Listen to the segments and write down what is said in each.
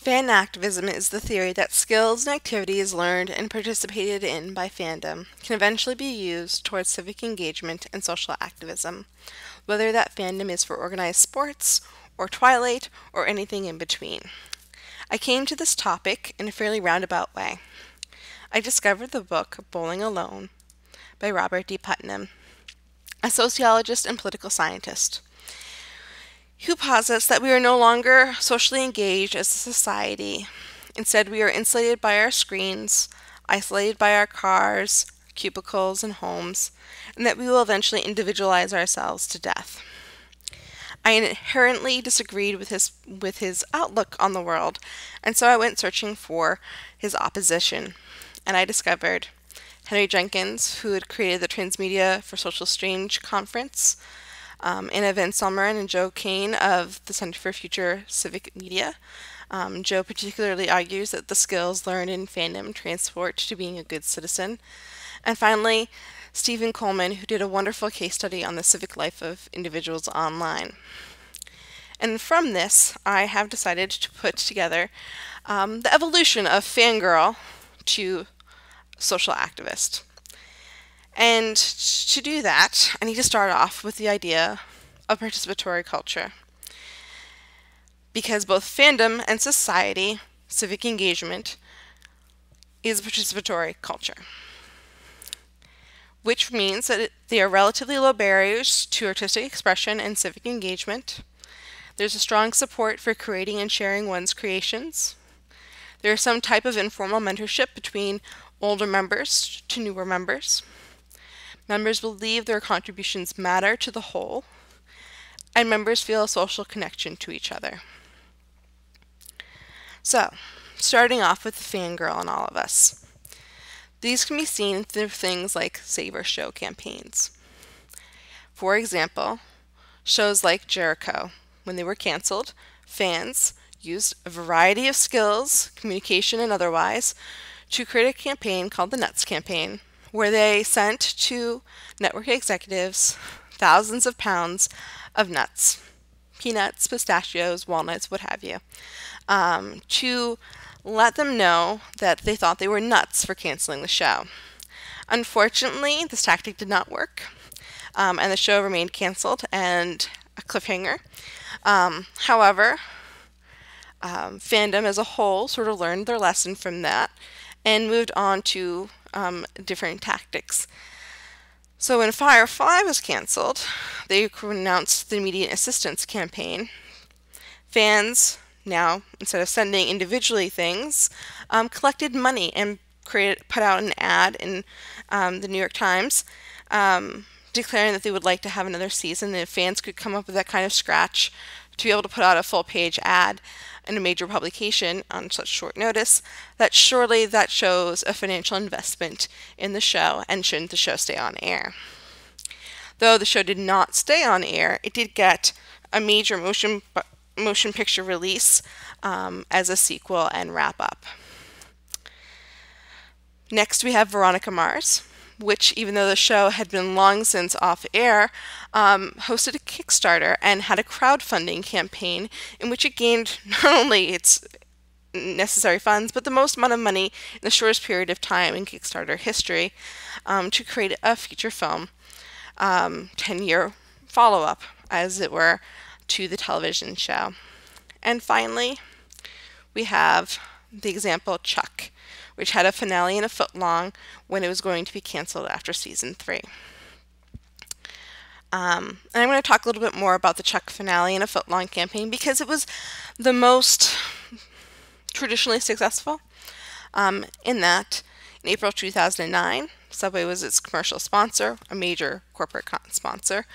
Fan activism is the theory that skills and activities learned and participated in by fandom can eventually be used towards civic engagement and social activism, whether that fandom is for organized sports, or Twilight, or anything in between. I came to this topic in a fairly roundabout way. I discovered the book Bowling Alone by Robert D. Putnam, a sociologist and political scientist, who posits that we are no longer socially engaged as a society. Instead, we are insulated by our screens, isolated by our cars, cubicles, and homes, and that we will eventually individualize ourselves to death. I inherently disagreed with his outlook on the world, and so I went searching for his opposition, and I discovered Henry Jenkins, who had created the Transmedia for Social Change conference, Anna Van Someren and Joe Kane of the Center for Future Civic Media. Joe particularly argues that the skills learned in fandom transport to being a good citizen. And finally, Stephen Coleman, who did a wonderful case study on the civic life of individuals online. And from this, I have decided to put together the evolution of fangirl to social activist. And to do that, I need to start off with the idea of participatory culture. Because both fandom and society, civic engagement, is participatory culture, which means that there are relatively low barriers to artistic expression and civic engagement. There's a strong support for creating and sharing one's creations. There is some type of informal mentorship between older members to newer members. Members believe their contributions matter to the whole, and members feel a social connection to each other. So, starting off with the fangirl in all of us. These can be seen through things like Save Our Show campaigns. For example, shows like Jericho. When they were canceled, fans used a variety of skills, communication and otherwise, to create a campaign called the Nuts Campaign, where they sent to network executives thousands of pounds of nuts, peanuts, pistachios, walnuts, what have you, to let them know that they thought they were nuts for canceling the show. Unfortunately, this tactic did not work, and the show remained canceled and a cliffhanger. However, fandom as a whole sort of learned their lesson from that and moved on to different tactics. So when Firefly was canceled, they announced the Immediate Assistance Campaign. Fans now, instead of sending individually things, collected money and put out an ad in the New York Times declaring that they would like to have another season, and if fans could come up with that kind of scratch to be able to put out a full-page ad in a major publication on such short notice, that surely that shows a financial investment in the show, and shouldn't the show stay on air. Though the show did not stay on air, it did get a major motion picture release as a sequel and wrap-up. Next we have Veronica Mars, which, even though the show had been long since off air, hosted a Kickstarter and had a crowdfunding campaign in which it gained not only its necessary funds, but the most amount of money in the shortest period of time in Kickstarter history to create a feature film, 10-year follow-up, as it were, to the television show. And finally, we have the example Chuck, which had a finale and a Footlong when it was going to be canceled after season 3. And I'm going to talk a little bit more about the Chuck finale and a Footlong campaign because it was the most traditionally successful in that in April 2009, Subway was its commercial sponsor, a major corporate sponsor,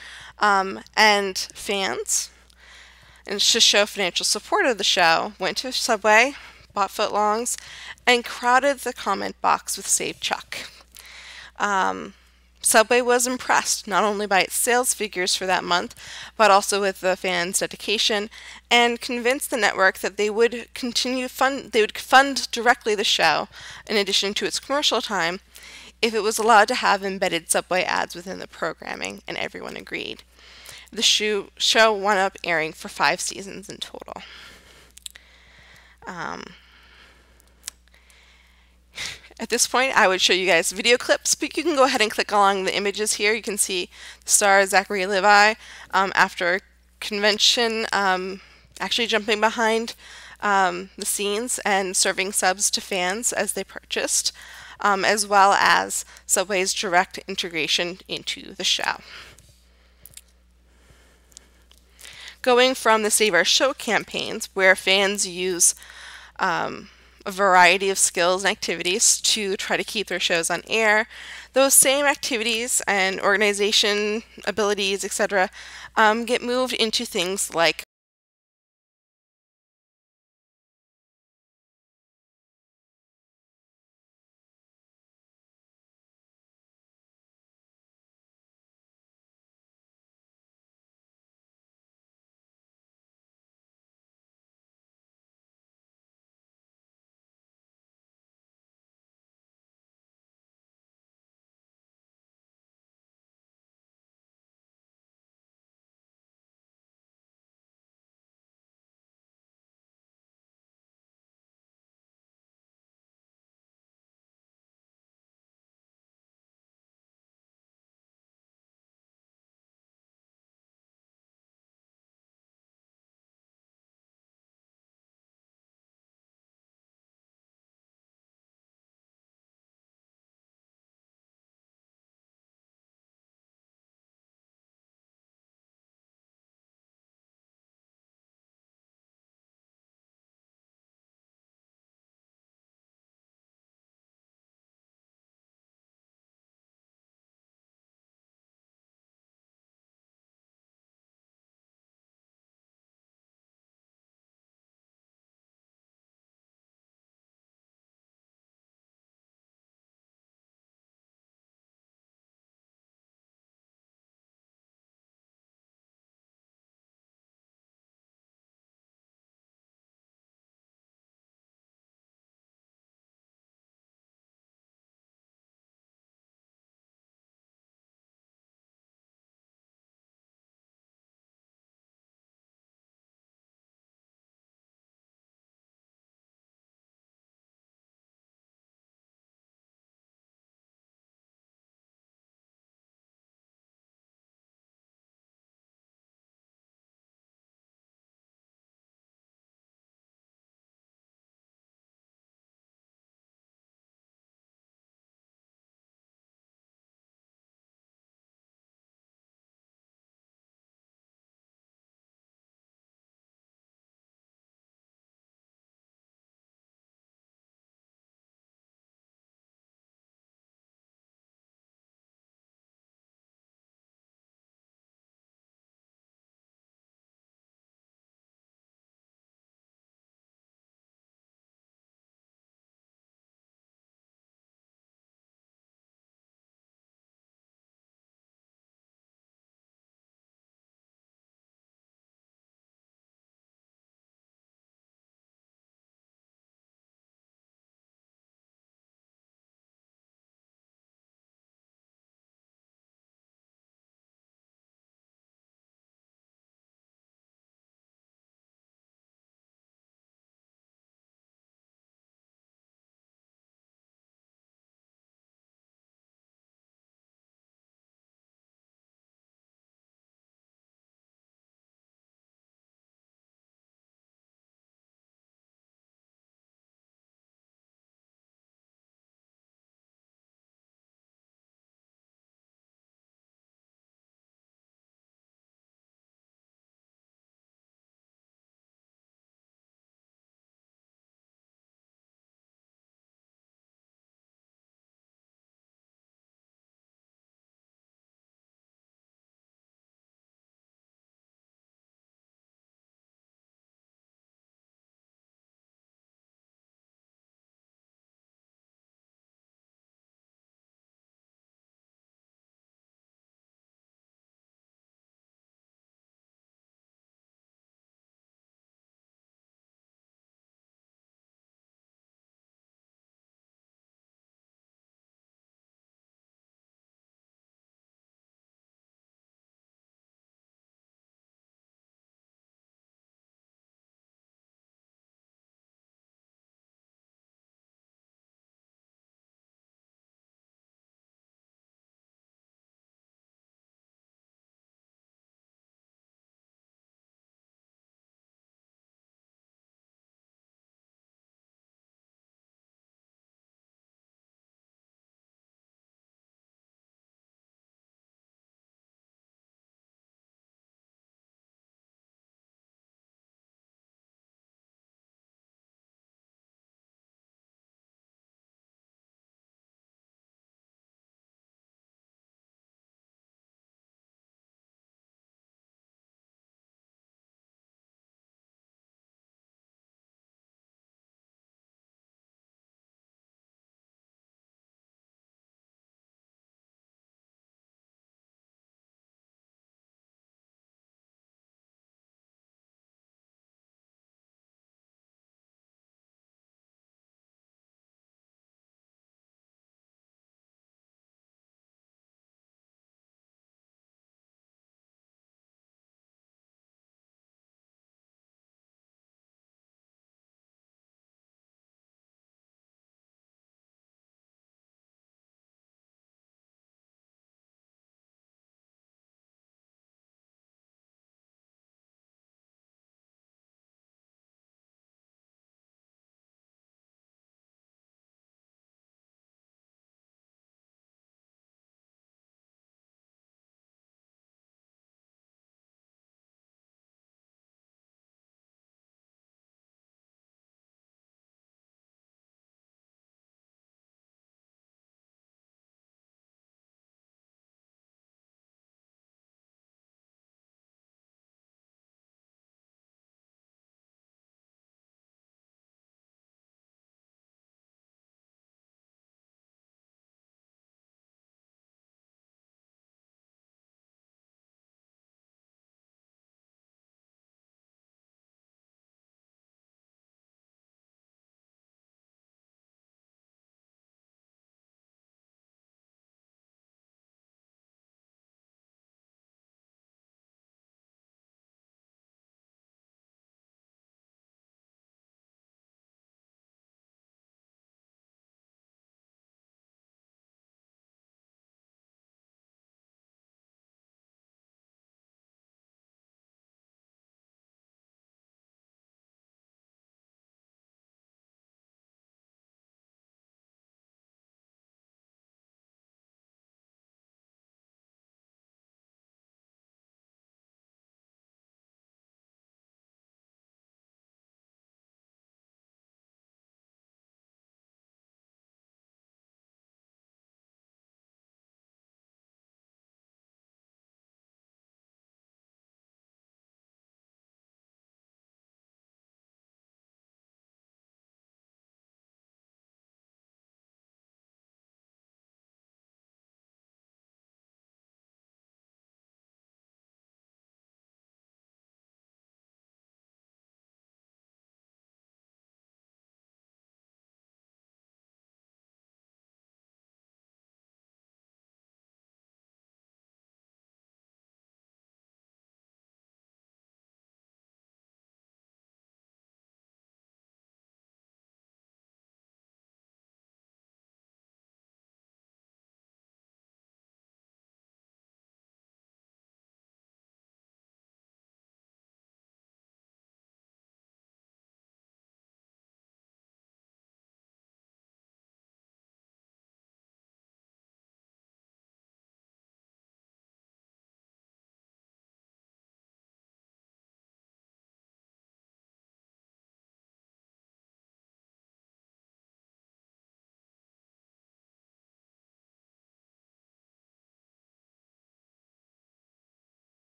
and fans, and to show financial support of the show, went to Subway, bought Footlongs, and crowded the comment box with Save Chuck. Subway was impressed not only by its sales figures for that month, but also with the fans' dedication, and convinced the network that they would fund directly the show, in addition to its commercial time, if it was allowed to have embedded Subway ads within the programming, and everyone agreed. The show wound up airing for 5 seasons in total. At this point, I would show you guys video clips, but you can go ahead and click along the images here. You can see the star Zachary Levi after convention actually jumping behind the scenes and serving subs to fans as they purchased, as well as Subway's direct integration into the show. Going from the Save Our Show campaigns, where fans use a variety of skills and activities to try to keep their shows on air, those same activities and organization abilities, etc., get moved into things like